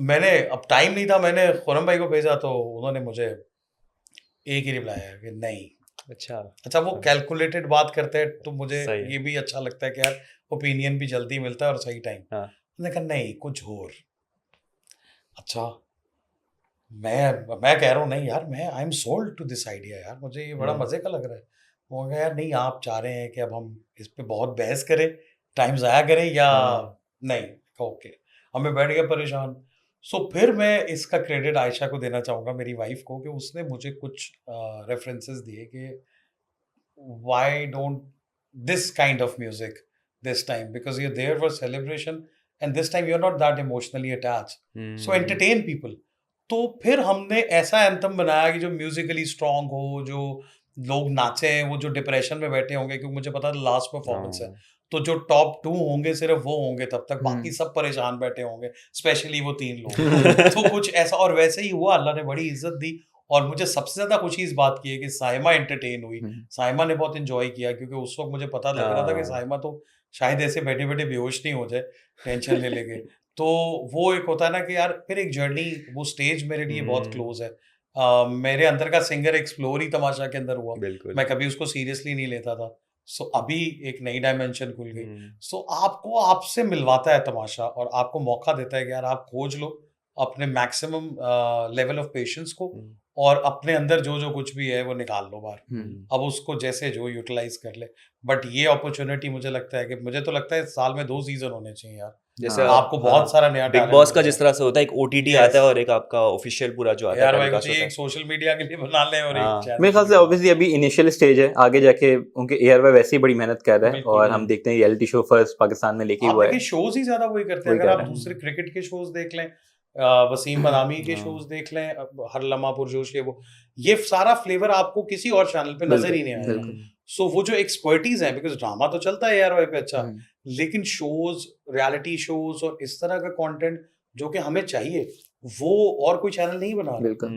मैंने, अब टाइम नहीं था, मैंने खुरम भाई को भेजा, तो उन्होंने मुझे एक ही रिप्लाई आया कि नहीं। अच्छा अच्छा, वो कैलकुलेटेड बात करते हैं तो मुझे सही है। ये भी अच्छा लगता है कि यार ओपिनियन भी जल्दी मिलता है और सही टाइम। हाँ मैंने कहा नहीं कुछ और। अच्छा, मैं कह रहा हूँ नहीं यार, मैं I am sold to this idea यार, मुझे ये बड़ा मजे का लग रहा है। वो कहा यार नहीं, आप चाह रहे हैं कि अब हम इस पे बहुत बहस करें, टाइम ज़ाया करें या नहीं? ओके। अब मैं बैठ गया परेशान। सो फिर मैं इसका क्रेडिट आयशा को देना चाहूँगा, मेरी वाइफ को, कि उसने मुझे कुछ रेफरेंसेस दिए कि why don't this kind of music this time, because you're there for celebration and this time you're not that emotionally attached, so entertain people. तो फिर हमने ऐसा एंथम बनाया कि जो म्यूजिकली स्ट्रांग हो, जो लोग नाचे, वो जो डिप्रेशन में बैठे होंगे, क्योंकि मुझे पता था लास्ट परफॉर्मेंस है, तो जो टॉप 2 होंगे सिर्फ वो होंगे तब तक, बाकी सब परेशान बैठे होंगे, स्पेशली वो 3 लोग। तो कुछ ऐसा, और वैसे ही हुआ, अल्लाह ने बड़ी इज्जत दी। और मुझे सबसे ज्यादा खुशी इस बात की है कि साइमा एंटरटेन हुई, साइमा ने बहुत एंजॉय किया, क्योंकि उस वक्त मुझे पता लग रहा था कि साइमा तो शायद ऐसे बैठे बैठे बेहोश नहीं हो जाए टेंशन ले लेके। तो वो एक होता है ना कि यार फिर एक जर्नी, वो स्टेज मेरे लिए बहुत क्लोज है। मेरे अंदर का सिंगर एक्सप्लोर ही तमाशा के अंदर हुआ, बिल्कुल मैं कभी उसको सीरियसली नहीं लेता था। सो अभी एक नई डायमेंशन खुल गई। सो आपको आपसे मिलवाता है तमाशा, और आपको मौका देता है कि यार आप खोज लो अपने मैक्सिमम लेवल ऑफ पेशेंस को, और अपने अंदर जो जो कुछ भी है वो निकाल लो बाहर। अब उसको जैसे जो यूटिलाइज कर ले। बट ये अपॉर्चुनिटी मुझे लगता है कि, मुझे तो लगता है साल में 2 सीजन होने चाहिए यार, जैसे आपको बहुत सारा नया बिग talent बॉस का मिलता जिस है। तरह से होता है, एक ओटीटी Yes. आता है और एक आपका ऑफिशियल पूरा जो आता है यार भाई टेलीकास्ट मुझे होता एक है। सोशल मीडिया के लिए बना लें और हाँ। एक चैनल मेरे ख्याल से ऑब्वियसली अभी इनिशियल स्टेज है, आगे जाके उनके एआरवाई वैसे ही बड़ी मेहनत कर रहा है, बिल्कुल। और हम देखते हैं रियलिटी शो फर्स्ट पाकिस्तान में लेके आप हुआ है। देखिए शोज ही ज्यादा वही करते हैं। वही अगर कर आप रहे हैं। दूसरे क्रिकेट के शोज देख लें, वसीम बदामी के शोज देख लें, हर लम्हा पुरजोश के, वो ये सारा फ्लेवर आपको किसी और चैनल पे नजर ही नहीं आएगा। बिल्कुल। सो वो जो एक्सपर्टीज है, बिकॉज ड्रामा तो चलता है यार पे अच्छा, लेकिन शोज, रियलिटी शोज और इस तरह का कंटेंट जो कि हमें चाहिए, वो और कोई चैनल नहीं बना रहा। बिल्कुल,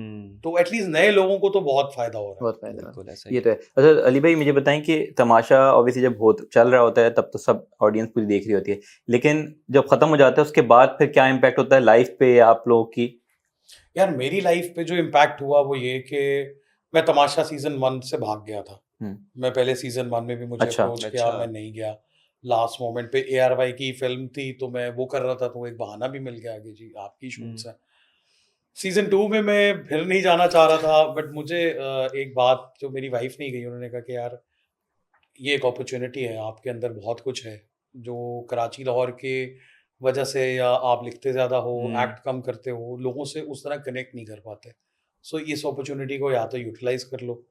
तो एटलीस्ट नए लोगों को तो बहुत फायदा हो रहा है। बहुत फायदा है। बिल्कुल ऐसा ये ही तो है। अच्छा अली भाई, मुझे बताएं कि तमाशा ऑब्वियसली जब चल रहा होता है तब तो सब ऑडियंस पूरी देख रही होती है, लेकिन जब खत्म हो जाता है उसके बाद फिर क्या इम्पैक्ट होता है लाइफ पे आप लोगों की? यार मेरी लाइफ पे जो इम्पैक्ट हुआ वो ये कि मैं तमाशा सीजन 1 से भाग गया था। मैं पहले सीजन 1 में भी मुझे अच्छा, अप्रोच किया, अच्छा। मैं नहीं गया। लास्ट मोमेंट पे ARY की फिल्म थी तो मैं वो कर रहा था, तो एक बहाना भी मिल गया कि जी आपकी शूट्स है। सीजन 2 में मैं फिर नहीं जाना चाह रहा था, बट मुझे एक बात जो मेरी वाइफ नहीं गई, उन्होंने कहा कि यार ये एक अपॉर्चुनिटी है, आपके अंदर बहुत कुछ है जो कराची लाहौर के वजह से, या आप लिखते ज़्यादा हो, एक्ट कम करते हो, लोगों से उस तरह कनेक्ट नहीं कर पाते। सो इस अपॉर्चुनिटी को या तो यूटिलाइज कर लो,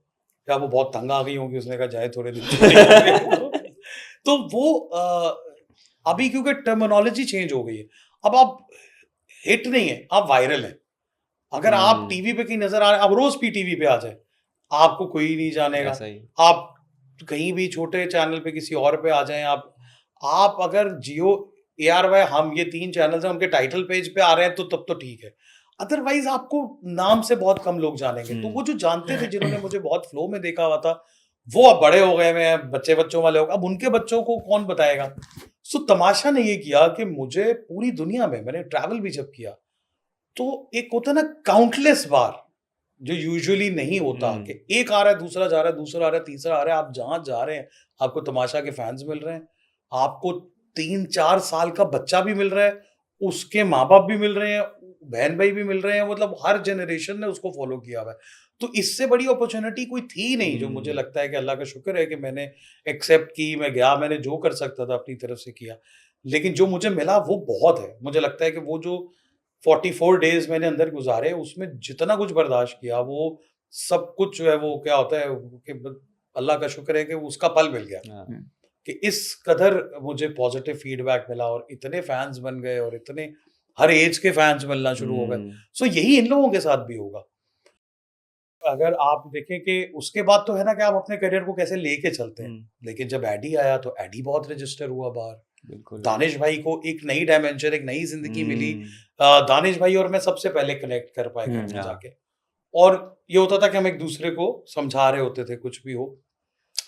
या वो बहुत तंग आ गई होंगी, उसने कहा जाए थोड़े दिन छुट्टी हो गई। तो वो अभी क्योंकि टर्मिनोलॉजी चेंज हो गई है, अब आप हिट नहीं है, आप वायरल है। अगर आप टीवी पे कहीं नजर आ रहे हैं, आप रोज PTV पे आ जाए, आपको कोई नहीं जानेगा। ऐसा ही। आप कहीं भी छोटे चैनल पे किसी और पे आ जाएं, आप अगर जियो ARY, हम ये 3 चैनल्स हैं, उनके टाइटल पेज पे आ रहे हैं तो तब तो ठीक है, अदरवाइज आपको नाम से बहुत कम लोग जानेंगे। तो वो जो जानते थे, जिन्होंने मुझे बहुत फ्लो में देखा हुआ था, वो अब बड़े हो गए हैं, बच्चों वाले हो गए, अब उनके बच्चों को कौन बताएगा। सो तमाशा ने ये किया कि मुझे पूरी दुनिया में, मैंने ट्रैवल भी जब किया, तो एक होता है ना काउंटलेस बार, जो यूजुअली नहीं होता, कि एक आ रहा है, दूसरा जा रहा है, दूसरा आ रहा है, तीसरा आ रहा है, आप जहां जा रहे हैं आपको तमाशा के फैंस मिल रहे हैं, आपको 3-4 साल का बच्चा भी मिल रहा है, उसके माँ बाप भी मिल रहे हैं, बहन भाई भी मिल रहे हैं, मतलब हर जनरेशन ने उसको फॉलो किया हुआ है। तो इससे बड़ी अपॉर्चुनिटी कोई थी नहीं, जो मुझे लगता है कि अल्लाह का शुक्र है कि मैंने एक्सेप्ट की, मैं गया, मैंने जो कर सकता था अपनी तरफ से किया। लेकिन जो मुझे मिला वो बहुत है। मुझे लगता है कि वो जो 44 डेज मैंने अंदर गुजारे, उसमें जितना कुछ बर्दाश्त किया, वो सब कुछ जो है, वो क्या होता है कि अल्लाह का शुक्र है कि उसका फल मिल गया, कि इस कदर मुझे पॉजिटिव फीडबैक मिला, और इतने फैंस बन गए, और इतने हर एज के फैंस मिलना शुरू हो गए। सो यही इन लोगों के साथ भी होगा। अगर आप देखें कि उसके बाद तो है ना कि आप अपने करियर को कैसे लेके चलते हैं, लेकिन जब एडी आया तो एडी बहुत रजिस्टर हुआ बाहर। बिल्कुल। दानिश भाई को एक नई डायमेंशन, एक नई जिंदगी मिली। दानिश भाई और मैं सबसे पहले कनेक्ट कर पाए घर में जाके, और ये होता था कि हम एक दूसरे को समझा रहे होते थे, कुछ भी हो,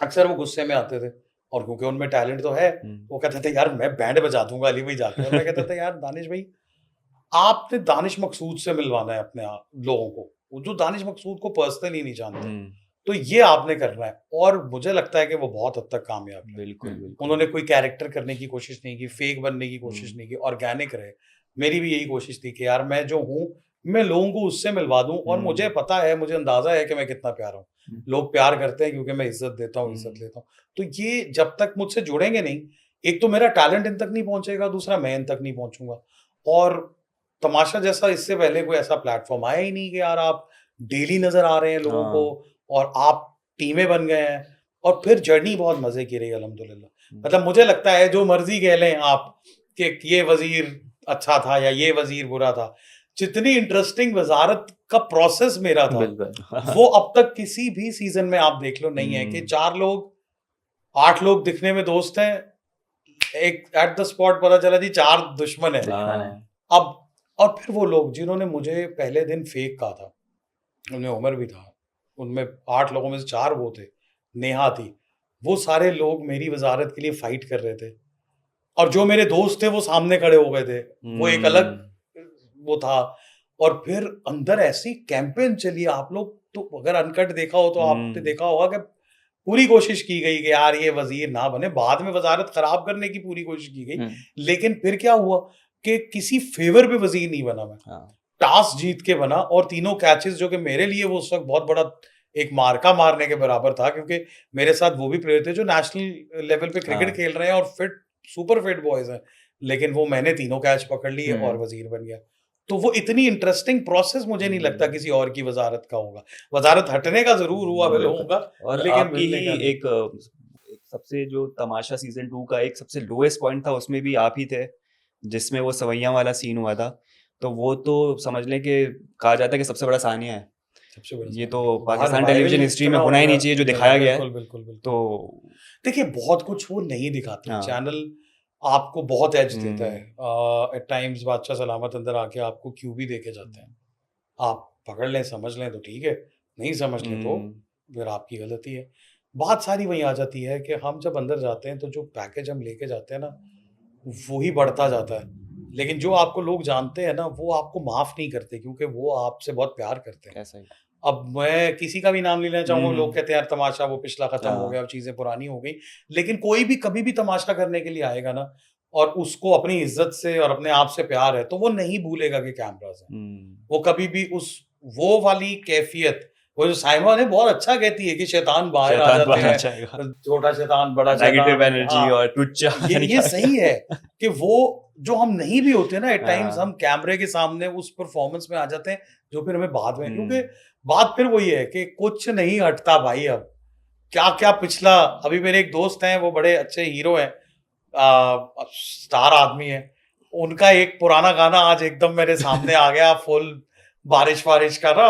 अक्सर वो गुस्से में आते थे, और क्योंकि उनमें टैलेंट तो है, वो कहते थे यार मैं बैंड बजा दूंगा अली भाई जाके, और मैं कहता था यार दानिश भाई, आपने दानिश मकसूद से मिलवाना है अपने लोगों को, वो जो दानिश मकसूद को पर्सनली नहीं जानते, तो ये आपने करना है। और मुझे लगता है कि वो बहुत हद तक कामयाब है। बिल्कुल बिल्कुल उन्होंने कोई कैरेक्टर करने की कोशिश नहीं की, फेक बनने की कोशिश नहीं की, ऑर्गेनिक रहे। मेरी भी यही कोशिश थी कि यार मैं जो हूँ, मैं लोगों को उससे मिलवा दूं, और मुझे पता है, मुझे अंदाजा है कि मैं कितना प्यारा हूँ। लोग प्यार करते हैं क्योंकि मैं इज्जत देता हूँ, इज्जत लेता हूँ। तो ये जब तक मुझसे जुड़ेंगे नहीं, एक तो मेरा टैलेंट इन तक नहीं पहुंचेगा, दूसरा मैं इन तक नहीं पहुंचूंगा। और तमाशा जैसा इससे पहले कोई ऐसा प्लेटफॉर्म आया ही नहीं कि यार आप डेली नजर आ रहे हैं लोगों को, और आप टीमें बन गए हैं, और फिर जर्नी बहुत मजे की रही अल्हम्दुलिल्लाह। मतलब मुझे लगता है जो मर्जी कह लें आप कि ये वजीर अच्छा था या ये वजीर बुरा था, जितनी इंटरेस्टिंग वजारत का प्रोसेस मेरा था, वो अब तक किसी भी सीजन में आप देख लो नहीं है कि 4 लोग 8 लोग दिखने में दोस्त हैं, एक एट द स्पॉट पता चला जी 4 दुश्मन है। अब और फिर वो लोग जिन्होंने मुझे पहले दिन फेक कहा था, उनमें उमर भी था, उनमें 8 लोगों में से 4 वो थे, नेहा थी, वो सारे लोग मेरी वजारत के लिए फाइट कर रहे थे, और जो मेरे दोस्त थे वो सामने खड़े हो गए थे, वो एक अलग वो था। और फिर अंदर ऐसी कैंपेन चली, आप लोग तो अगर अनकट देखा हो तो आपने देखा होगा कि पूरी कोशिश की गई कि यार ये वजीर ना बने, बाद में वजारत खराब करने की पूरी कोशिश की गई, लेकिन फिर क्या हुआ कि किसी फेवर पे वजीर नहीं बना मैं, टास्क जीत के बना, और तीनों कैचेस जो कि मेरे लिए वो उस वक्त बहुत बड़ा एक मार्का मारने के बराबर था, क्योंकि मेरे साथ वो भी प्लेयर थे जो नेशनल लेवल पे क्रिकेट खेल रहे हैं और फिट सुपर फिट बॉयज हैं, लेकिन वो मैंने तीनों कैच पकड़ लिए और वजीर बन गया। तो वो इतनी इंटरेस्टिंग प्रोसेस मुझे नहीं लगता किसी और की वजारत का होगा। वजारत हटने का जरूर हुआ मैं लोगों का, और लेकिन आपकी ही एक सबसे जो तमाशा सीजन 2 का एक सबसे लोएस्ट पॉइंट था, उसमें भी आप ही थे, जिसमें वो सवैया वाला सीन हुआ था। तो वो तो समझ लें कि कहा जाता है कि सबसे बड़ा सानिया है, सबसे बड़ा ये तो पाकिस्तान टेलीविजन हिस्ट्री में होना ही नहीं चाहिए जो दिखाया गया है। बिल्कुल। तो देखिए बहुत कुछ वो नहीं दिखाते, चैनल आपको बहुत एज देता है। एट टाइम्स बादशाह सलामत अंदर आके आपको क्यों भी देके जाते हैं, आप पकड़ लें समझ लें तो ठीक है, नहीं समझ लें तो फिर आपकी गलती है। बात सारी वही आ जाती है कि हम जब अंदर जाते हैं तो जो पैकेज हम लेके जाते हैं ना, वो ही बढ़ता जाता है, लेकिन जो आपको लोग जानते हैं ना, वो आपको माफ नहीं करते, क्योंकि वो आपसे बहुत प्यार करते हैं। ऐसा ही। अब मैं किसी का भी नाम नहीं लेना चाहूंगा, लोग कहते हैं यार तमाशा वो पिछला खत्म हो गया, अब चीजें पुरानी हो गई, लेकिन कोई भी कभी भी तमाशा करने के लिए आएगा ना, और उसको अपनी इज्जत से और अपने आप से प्यार है, तो वो नहीं भूलेगा कि कैमरास है। वो कभी भी वो वाली कैफियत, वो जो साइमा ने बहुत अच्छा कहती है कि शैतान बाहर आ जाते हैं, छोटा शैतान बड़ा नेगेटिव एनर्जी और टुच्चा, ये सही है कि वो जो हम नहीं भी होते ना, एट टाइम्स हम कैमरे के सामने उस परफॉर्मेंस में आ जाते हैं, जो फिर हमें बाद में, क्योंकि बात फिर वही है कि कुछ नहीं हटता भाई। अब क्या क्या पिछला, अभी मेरे एक दोस्त हैं, वो बड़े अच्छे हीरो हैं, स्टार आदमी है, उनका एक पुराना गाना आज एकदम मेरे सामने आ गया, फुल बारिश वारिश का ना,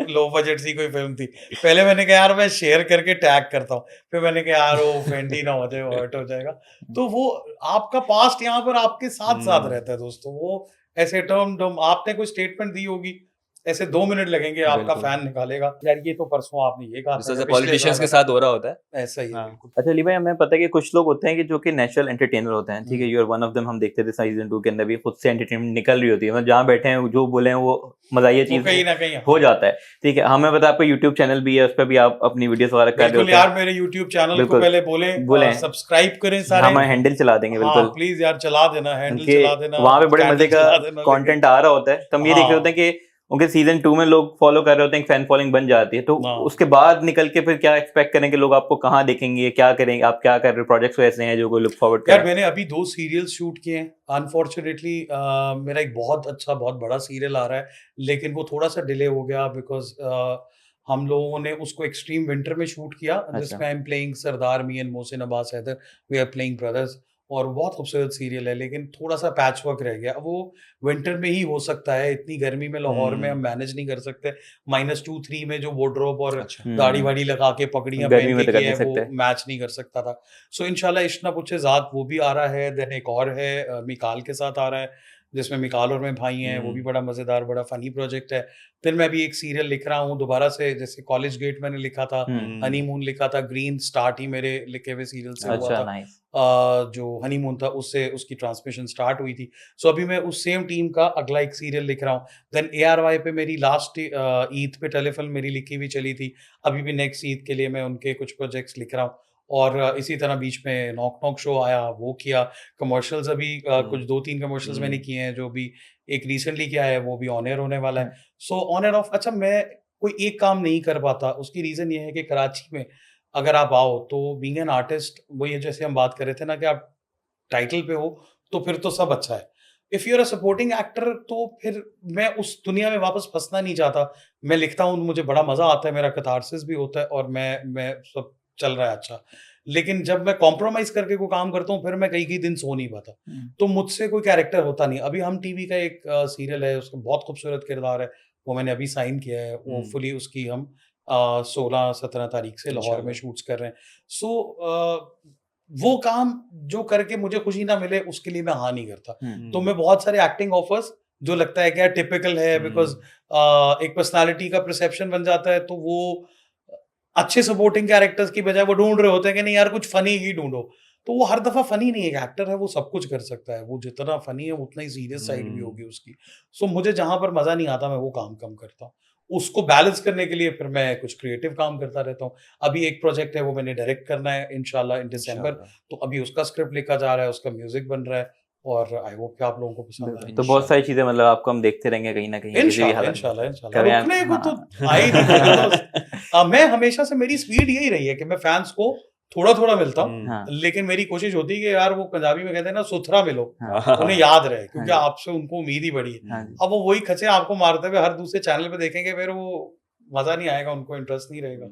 लो बजट सी कोई फिल्म थी। पहले मैंने कहा यार मैं शेयर करके टैग करता हूँ, फिर मैंने कहा यार वो फेंडी ना हो जाए, वो हर्ट हो जाएगा। तो वो आपका पास्ट यहाँ पर आपके साथ साथ रहता है दोस्तों। वो ऐसे टर्म आपने कोई स्टेटमेंट दी होगी, ऐसे 2 मिनट लगेंगे, आपका फैन निकालेगा यार ये तो परसों आपने ये कहा, जैसे पॉलिटिशियंस के साथ हो रहा होता है ऐसा ही। अच्छा अली भाई, हमें पता है कि कुछ लोग होते हैं कि जो कि नेचुरल एंटरटेनर होते हैं, ठीक है, you are one of them. हम देखते थे सीजन 2 के अंदर भी खुद से एंटरटेनमेंट निकल रही होती है, मतलब जहाँ बैठे हैं जो बोले हैं वो मजाइया चीज कहीं ना कहीं हो जाता है, ठीक है। हमें पता है आपका यूट्यूब चैनल भी है, उस पर भी आप अपनी वीडियोस वगैरह कर रहे हो यार। मेरे यूट्यूब चैनल को पहले बोले सब्सक्राइब करें सारे, हम हैंडल चला देंगे बिल्कुल, प्लीज यार चला देना, हैंडल चला देना, वहाँ पे बड़े मजे का कंटेंट आ रहा होता है। तो हम ये देख रहे होते हैं कि उनके सीजन 2 में लोग फॉलो कर रहे होते हैं, फैन फॉलोइंग बन जाती है, तो उसके बाद निकल के फिर क्या एक्सपेक्ट करें कि लोग आपको कहाँ देखेंगे, क्या करेंगे, आप क्या कर रहे हो, प्रोजेक्ट्स ऐसे हैं जो कोई लुक फॉरवर्ड कर। यार मैंने अभी 2 सीरियल्स शूट किए हैं, अनफॉर्चुनेटली मेरा एक बहुत अच्छा बहुत बड़ा सीरियल आ रहा है, लेकिन वो थोड़ा सा डिले हो गया, बिकॉज हम लोगों ने उसको एक्सट्रीम विंटर में शूट किया, जिसमें I am playing Sardar, me and Mohsin Abbas Haider, we are playing brothers, और बहुत खूबसूरत सीरियल है, लेकिन थोड़ा सा पैच वर्क रह गया। वो विंटर में ही हो सकता है, इतनी गर्मी में लाहौर में हम मैनेज नहीं कर सकते, -2-3 में जो वार्डरोब और दाढ़ी वाड़ी लगा के पगड़ियां पहन के है, वो मैच नहीं कर सकता था। सो इंशाल्लाह इश्ना पूछे ज़ात वो भी आ रहा है, देन एक और है मिकाल के साथ आ रहा है, जिसमें मिकाल और मैं भाई हैं, वो भी हम्म। बड़ा मज़ेदार, बड़ा फ़नी प्रोजेक्ट है। फिर मैं भी एक सीरियल लिख रहा हूँ दोबारा से, जैसे कॉलेज गेट मैंने लिखा था, हनीमून लिखा था, ग्रीन स्टार्ट ही मेरे लिखे हुए सीरियल से हुआ अच्छा, था। नाइस। जो हनीमून था उससे उसकी ट्रांसमिशन स्टार्ट हुई थी। सो अभी मैं उस सेम टीम का अगला एक सीरियल लिख रहा हूँ। देन ARY पे मेरी लास्ट ईद पे टेलीफिल्म मेरी लिखी हुई चली थी। अभी भी नेक्स्ट ईद के लिए मैं उनके कुछ प्रोजेक्ट्स लिख रहा हूँ। और इसी तरह बीच में नॉक नॉक शो आया, वो किया। कमर्शियल्स अभी कुछ 2-3 कमर्शियल्स मैंने किए हैं, जो भी एक रिसेंटली किया है, वो भी ऑन एयर होने वाला है। सो ऑन एयर ऑफ अच्छा, मैं कोई एक काम नहीं कर पाता, उसकी रीज़न ये है कि कराची में अगर आप आओ तो बीइंग एन आर्टिस्ट, वो ये जैसे हम बात कर रहे थे ना कि आप टाइटल पे हो, तो फिर तो सब अच्छा है। If you are a supporting actor, तो फिर मैं उस दुनिया में वापस फँसना नहीं चाहता। मैं लिखता हूँ, मुझे बड़ा मज़ा आता है, मेरा कैथारसिस भी होता है और मैं सब चल रहा है अच्छा। लेकिन जब मैं कॉम्प्रोमाइज़ करके कोई काम करता हूँ, फिर मैं कई-कई दिन सो नहीं पाता। तो मुझसे कोई कैरेक्टर होता नहीं। अभी हम टीवी का एक सीरियल है, उसका बहुत खूबसूरत किरदार है, वो मैंने अभी साइन किया है। होपफुली उसकी हम 16-17 तारीख से लाहौर में इंशाल्लाह। शूट्स कर रहे हैं। सो वो काम जो करके मुझे खुशी ना मिले, उसके लिए मैं हाँ नहीं करता। तो मैं बहुत सारे एक्टिंग ऑफर्स, जो लगता है कि यार टिपिकल है, बिकॉज़ एक पर्सनैलिटी का परसेप्शन बन जाता है, तो वो अच्छे सपोर्टिंग कैरेक्टर्स की बजाय वो ढूँढ रहे होते हैं कि नहीं यार कुछ फ़नी ही ढूँढो। तो वो हर दफ़ा फ़नी नहीं है, एक एक्टर है, वो सब कुछ कर सकता है। वो जितना फ़नी है, उतना ही सीरियस साइड भी होगी उसकी। सो मुझे जहाँ पर मज़ा नहीं आता, मैं वो काम कम करता हूँ। उसको बैलेंस करने के लिए फिर मैं कुछ क्रिएटिव काम करता रहता हूँ। अभी एक प्रोजेक्ट है, वो मैंने डायरेक्ट करना है इंशाल्लाह इन दिसंबर। इंशाल्लाह। तो अभी उसका स्क्रिप्ट लिखा जा रहा है, उसका म्यूज़िक बन रहा है और आई होप कि आप लोगों को पसंद आए। तो बहुत सारी इंशाल्लाह। चीजें मतलब आपको हम देखते रहेंगे कहीं ना कहीं किसी भी इंशाल्लाह, हालत में। इंशाल्लाह, इंशाल्लाह। कभी रुकने को तो हाँ। आ ही नहीं सकता दोस्त। मैं हमेशा से, मेरी स्पीड यही रही है कि मैं फैंस को थोड़ा-थोड़ा मिलता हूँ, हाँ, लेकिन मेरी कोशिश होती है कि यार वो पंजाबी में कहते हैं ना, सुथरा मिलो, हाँ, उन्हें याद रहे, क्योंकि हाँ, आपसे उनको उम्मीद ही बड़ी है। हाँ जी। अब वो वही खचे आपको मारते हुए हर दूसरे चैनल पे देखेंगे, फिर वो मज़ा नहीं आएगा, उनको इंटरेस्ट नहीं रहेगा।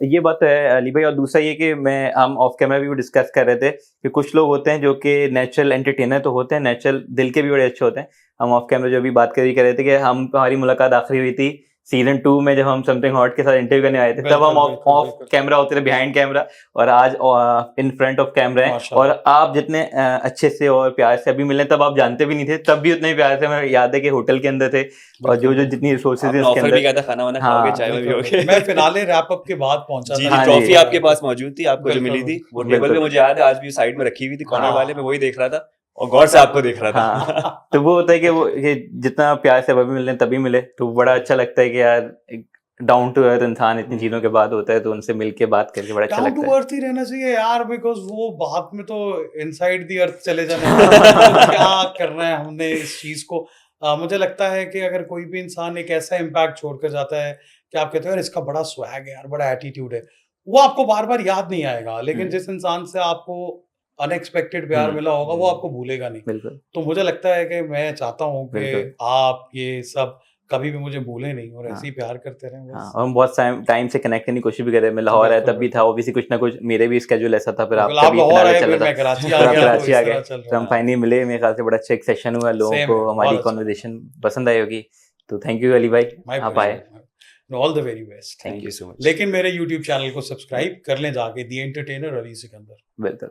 ये बात तो है अली भाई, और दूसरा ये कि हम ऑफ कैमरा भी डिस्कस कर रहे थे कि कुछ लोग होते हैं जो कि नेचुरल एंटरटेनर तो होते हैं, नेचुरल दिल के भी बड़े अच्छे होते हैं। हम ऑफ कैमरा जो भी बात कर रहे थे कि हमारी मुलाकात आखिरी हुई थी सीजन 2 में, जब हम समथिंग हॉट के साथ इंटरव्यू करने आए थे, तब हम बिल्कुल, ऑफ बिल्कुल। कैमरा होते थे, बिहाइंड कैमरा, और आज इन फ्रंट ऑफ कैमरा है। माशाल्लाह। और आप जितने अच्छे से और प्यार से अभी मिले, तब आप जानते भी नहीं थे, तब भी उतने ही प्यार से, हमें याद है कि होटल के अंदर थे, और जो बिल्कुल, जितनी रिसोर्सेज है आपने उसके ऑफर भी अंदर। किया था, खाना-वाना हाँ, खाओगे, चाय वाय बिल्कुल, पियोगे? मैं फिनाले रैप अप के बाद पहुँचा जी, था जी, हाँ नीचे ट्रॉफी जी, आपके पास मौजूद थी, आपको जो मिली बिल्कुल, थी, वो टेबल बिल्कुल। पे मुझे याद है, आज भी साइड में रखी हुई थी कॉर्नर वाले में, हाँ। वही देख रहा था और गौर से आपको देख रहा था। हाँ, तो वो होता है कि वो कि जितना प्यार से अभी मिलने तभी मिले, तो बड़ा अच्छा लगता है कि यार एक डाउन टू अर्थ इंसान इतनी चीजों के बाद होता है, तो उनसे मिलके बात करके बड़ा अच्छा डाउन टू लगता है। अर्थ ही रहना चाहिए यार, बिकॉज़ वो बाद में तो इनसाइड द अर्थ चले जाने वाला है। तो क्या करना है हमने इस चीज़ को। मुझे लगता है कि अगर कोई भी इंसान एक ऐसा इम्पैक्ट छोड़ कर जाता है कि आप कहते हो यार इसका बड़ा स्वैग है यार, बड़ा एटीट्यूड है, वो आपको बार-बार याद नहीं आएगा। लेकिन जिस इंसान से आपको अनएक्सपेक्टेड प्यार मिला होगा, वो आपको भूलेगा नहीं। बिल्कुल, तो मुझे लगता है कि मैं चाहता हूँ कि बिल्कुल। आप ये सब कभी भी मुझे भूलें नहीं और ऐसे हाँ, ही प्यार करते रहें हाँ, बस। और हम बहुत टाइम से कनेक्ट करने की कोशिश भी कर रहे हैं। मैं लाहौर आया बिल्कुल, तब भी था, ऑब्वियसली कुछ ना कुछ मेरे भी स्केड्यूल ऐसा था, फिर बिल्कुल, आपका आप भी लाहौर फिनाले आए, चल फिर रहा मैं था, कराची आ फिर आप गया, तो कराची आ इस गए, तरह चल तो रहा हम है। फाइनली मिले। मेरे ख्याल से बड़ा अच्छा एक सेशन हुआ, लोगों सेम को है, हमारी बहुत अच्छा। कॉन्वर्जेशन पसंद आई होगी। तो थैंक यू अली भाई, माय आप आए। Pleasure, all the very best. Thank thank you. You so much. लेकिन मेरे यूट्यूब चैनल को सब्सक्राइब कर लें जाके, दी एंटरटेनर अली सिकंदर। बिल्कुल।